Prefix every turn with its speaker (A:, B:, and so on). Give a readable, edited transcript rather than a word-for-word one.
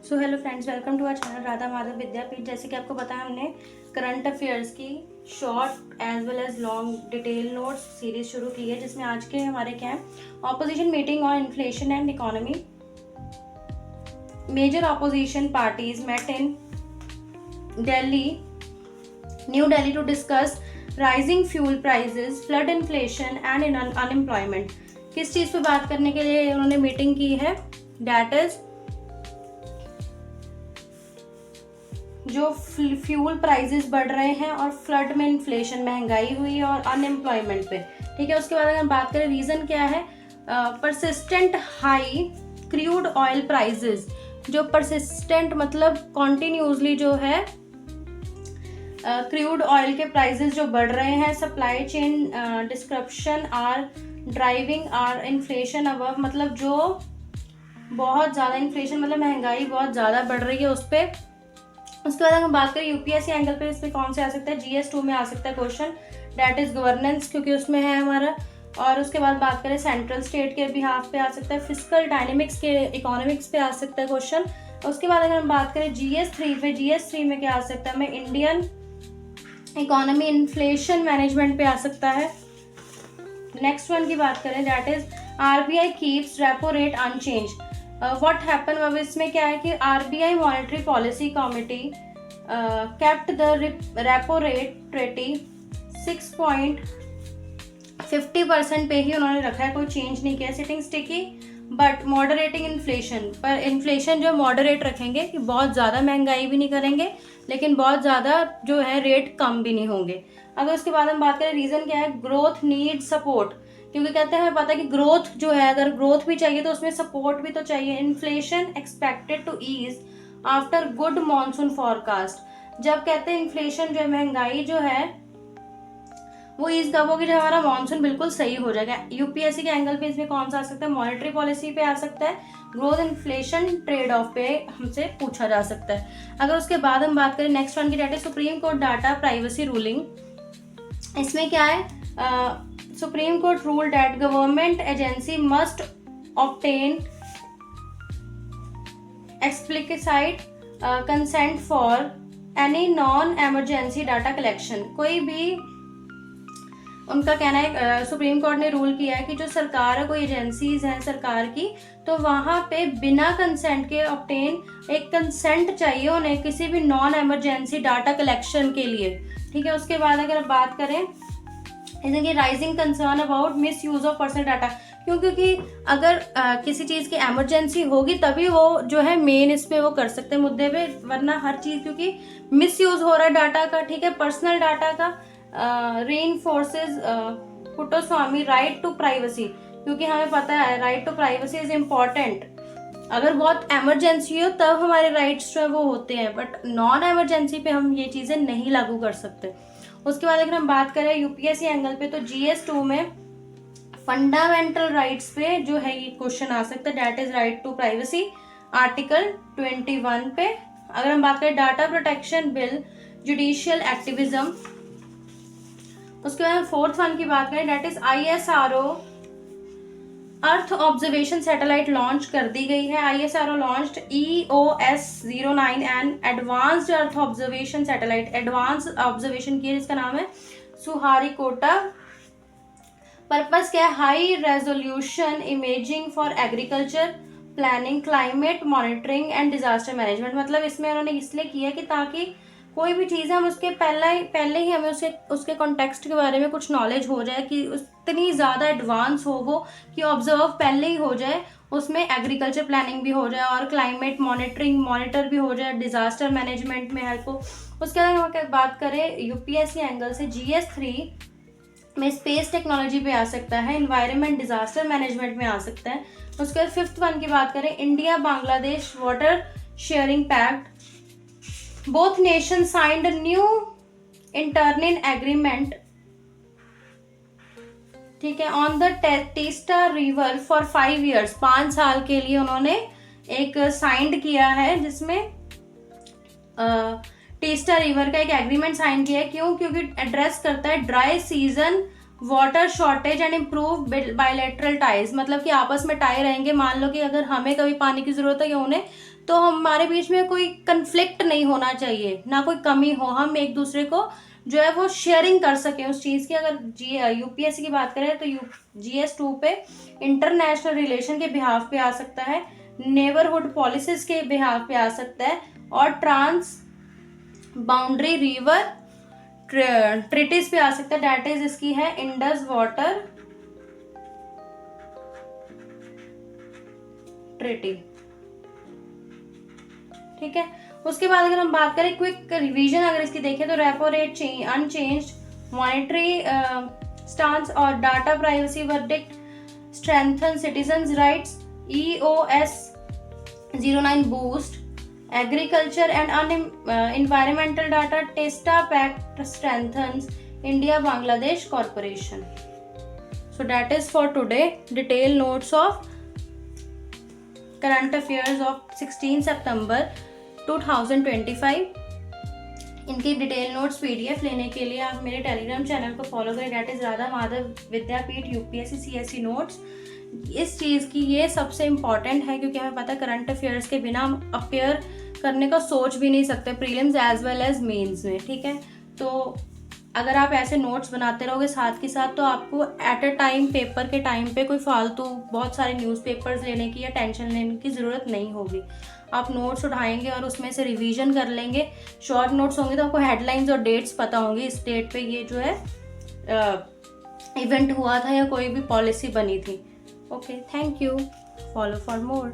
A: So hello friends, welcome to our channel Radha Madhav Vidyapeeth. जैसे कि आपको पता है, हमने करंट अफेयर्स की short as well as long detail notes series शुरू की है, जिसमें आज के हमारे क्या है, opposition meeting on inflation and economy. Major opposition parties met in Delhi, new Delhi to discuss rising fuel prices, flood inflation and unemployment. किस चीज़ पे बात करने के लिए उन्होंने मीटिंग की है? डैट इज जो फ्यूल प्राइजेस बढ़ रहे हैं और फ्लड में इन्फ्लेशन, महंगाई हुई और अनएम्प्लॉयमेंट पे। ठीक है, उसके बाद अगर हम बात करें रीज़न क्या है, persistent high crude oil prices. जो परसिस्टेंट मतलब कॉन्टिन्यूसली जो है क्रूड ऑयल के प्राइजेस जो बढ़ रहे हैं, supply chain disruption are driving our inflation above, मतलब जो बहुत ज़्यादा इन्फ्लेशन मतलब महंगाई बहुत ज़्यादा बढ़ रही है उस पर। उसके बाद हम बात करें यूपीएससी एंगल पे, इसमें कौन से आ सकता है? GS2 में आ सकता है क्वेश्चन, डैट इज गवर्नेंस, क्योंकि उसमें है हमारा। और उसके बाद बात करें सेंट्रल स्टेट के बिहाफ पे आ सकता है, फिजिकल डायनेमिक्स के इकोनॉमिक्स पे आ सकता है क्वेश्चन। उसके बाद अगर हम बात करें GS3 पे, GS3 में क्या आ सकता है हमें? इंडियन इकोनॉमी इन्फ्लेशन मैनेजमेंट पे आ सकता है। नेक्स्ट वन की बात करें, that is RBI keeps repo rate unchanged. What happen, अब इसमें क्या है कि RBI monetary policy committee kept the repo rate 6.50% पे ही उन्होंने रखा है, कोई चेंज नहीं किया, sitting sticky but moderating inflation. पर इन्फ्लेशन जो मॉडरेट रखेंगे कि बहुत ज़्यादा महंगाई भी नहीं करेंगे, लेकिन बहुत ज़्यादा जो है रेट कम भी नहीं होंगे। अगर उसके बाद हम बात करें रीज़न क्या है, ग्रोथ नीड सपोर्ट, क्योंकि कहते हैं हमें पता है कि ग्रोथ जो है, अगर ग्रोथ भी चाहिए तो उसमें सपोर्ट भी तो चाहिए। Inflation expected to ease after good monsoon forecast. जब कहते हैं इन्फ्लेशन जो है, महंगाई जो है वो ईज कब होगी? जब हमारा मॉनसून बिल्कुल सही हो जाएगा। यूपीएससी के एंगल पे इसमें कौन सा आ सकता है? मॉनेटरी पॉलिसी पे आ सकता है, ग्रोथ इन्फ्लेशन ट्रेड ऑफ पे हमसे पूछा जा सकता है। अगर उसके बाद हम बात करें नेक्स्ट वन की, डेट है supreme court data privacy ruling. इसमें क्या है, supreme court rule that government agency must obtain explicit consent for any non emergency data collection. कोई भी उनका कहना है, सुप्रीम कोर्ट ने रूल किया है कि जो सरकार है, कोई एजेंसीज हैं सरकार की, तो वहाँ पे बिना कंसेंट के ऑब्टेन एक कंसेंट चाहिए उन्हें किसी भी नॉन एमरजेंसी डाटा कलेक्शन के लिए। ठीक है, उसके बाद अगर बात करें कि rising concern about miss use of personal data, क्योंकि अगर किसी चीज़ की एमरजेंसी होगी तभी वो जो है मेन इस पे वो कर सकते हैं मुद्दे पे, वरना हर चीज़ क्योंकि मिस यूज हो रहा है डाटा का, ठीक है, पर्सनल डाटा का। Reinforces Puttaswamy right to privacy, क्योंकि हमें पता है right to privacy is important. अगर बहुत एमरजेंसी हो तब हमारे राइट्स जो है वो होते हैं, बट नॉन एमरजेंसी पे हम ये चीज़ें नहीं लागू कर सकते। उसके बाद अगर हम बात करें यूपीएससी एंगल पे, तो GS2 में फंडामेंटल राइट्स पे जो है ये क्वेश्चन आ सकता है, that is right to privacy, article 21 पे। अगर हम बात करें data protection bill, judicial activism. उसके बाद फोर्थ वन की बात करें, that is ISRO earth observation satellite launch कर दी गई है। ISRO launched EOS-09 and advanced earth observation satellite, advance observation की, जिसका नाम है सुहारीकोटा। पर्पस क्या है? High resolution imaging for agriculture planning, climate monitoring and disaster management. मतलब इसमें उन्होंने इसलिए किया कि ताकि कोई भी चीज़ है हम उसके पहले ही हमें उसके कॉन्टेक्स्ट के बारे में कुछ नॉलेज हो जाए, कि इतनी ज़्यादा एडवांस हो वो कि ऑब्जर्व पहले ही हो जाए, उसमें एग्रीकल्चर प्लानिंग भी हो जाए और क्लाइमेट मॉनिटर भी हो जाए, डिजास्टर मैनेजमेंट में हेल्प हो। उसके बाद हम बात करें यूपीएससी एंगल से, GS3 में स्पेस टेक्नोलॉजी पे आ सकता है, इन्वायरमेंट डिजास्टर मैनेजमेंट में आ सकता है। उसके बाद फिफ्थ वन की बात करें, India Bangladesh water sharing pact, both nations signed a new interim agreement, ठीक है, on the Teesta river for 5 years, 5 साल के लिए उन्होंने एक साइंड किया है, जिसमें टीस्टा रिवर का एक एग्रीमेंट साइन किया है। क्यों? क्योंकि एड्रेस करता है dry season water shortage and improve bilateral ties, मतलब कि आपस में टाई रहेंगे। मान लो कि अगर हमें कभी पानी की जरूरत है या उन्हें, तो हमारे बीच में कोई कन्फ्लिक्ट नहीं होना चाहिए, ना कोई कमी हो, हम एक दूसरे को जो है वो शेयरिंग कर सकें उस चीज़ की। अगर यूपीएससी की बात करें तो GS2 पे इंटरनेशनल रिलेशन के बिहाफ पे आ सकता है, नेबरहुड पॉलिसीज के बिहाफ पे आ सकता है, और ट्रांस बाउंड्री रिवर ट्रीटीज पे आ सकता है, डेट इज इसकी है इंडस वाटर ट्रीटी। ठीक है, उसके बाद अगर हम बात करें क्विक रिवीजन अगर इसकी देखें तो repo rate unchanged, monetary stance और data privacy verdict, strengthen citizens rights, EOS 09 boost, agriculture and environmental data, Teesta pact strengthens India Bangladesh corporation. So that is for today detail notes of current affairs of 16 सितंबर 2025। इनकी detail notes PDF लेने के लिए आप मेरे telegram channel को follow करें, that is Radha Madhav Vidyapeeth UPSC CSE notes. इस चीज़ की ये सबसे इम्पॉर्टेंट है क्योंकि हमें पता है करंट अफेयर्स के बिना हम अपेयर करने का सोच भी नहीं सकते prelims as well as mains में। ठीक है, तो अगर आप ऐसे नोट्स बनाते रहोगे साथ के साथ तो आपको एट अ टाइम पेपर के टाइम पे कोई फालतू बहुत सारे न्यूज़पेपर्स लेने की या टेंशन लेने की ज़रूरत नहीं होगी। आप नोट्स उठाएंगे और उसमें से रिवीजन कर लेंगे। शॉर्ट नोट्स होंगे तो आपको हेडलाइंस और डेट्स पता होंगी, इस डेट पे ये जो है इवेंट हुआ था या कोई भी पॉलिसी बनी थी। Okay, thank you, follow for more.